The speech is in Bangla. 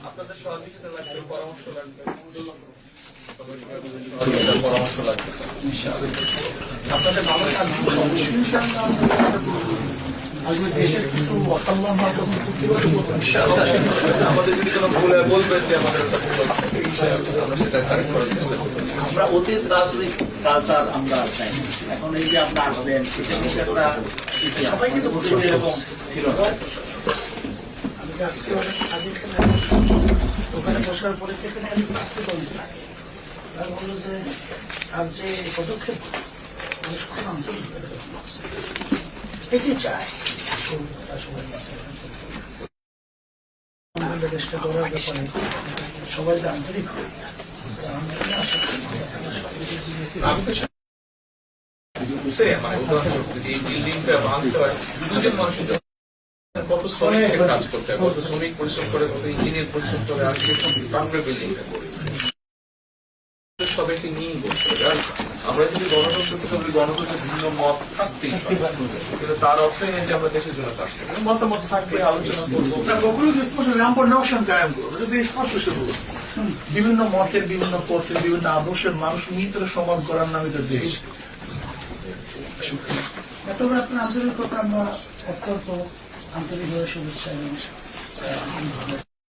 আপনাদের সহযোগিতা লাগবে, পরামর্শ লাগবে, আপনাদের ভালো দেশের কিছু আমাদের যদি কোনো ভুল বলবেন যে আমাদের আমরা অতীত রাজনৈতিক কালচার আমরা চাই। এখন এই যে আমরা আসবেন সবাই কিন্তু এরকম ছিল না। আমি আজকে ওখানে বসার পরে থেকে আমি আজকে থাকে তারা বললো যে তার যে পদক্ষেপ মানুষ খুব আন্তরিক এটি চায় দেশটা গড়ার ব্যাপারে সবাই যে আন্তরিক হয়ে এই বিল্ডিংটা ভাঙতে হয় দুজন মানুষের কত শ্রমিক কাজ করতে হয়, কত শ্রমিক পরিশ্রম করে, কত ইঞ্জিনিয়ার পরিশ্রম করে আজকে তারপরে বিল্ডিংটা করেছে। সবাইকে নিয়েই বলতে হবে। আর আমরা যদি গণতন্ত্র থেকে গণতন্ত্রের ভিন্ন মত থাকতেই কিন্তু তার অর্থই নেই যে আমরা দেশের জন্য কাজ করি। মতামত থাকবে, আলোচনা করবো, বিভিন্ন মতের, বিভিন্ন পথের, বিভিন্ন আদর্শের মানুষ নিয়ে তো সমাজ গড়ার নামে তো দেশ। এতবার আপনার আন্তরিকতা আমরা অত্যন্ত আন্তরিকভাবে শুভেচ্ছা এবং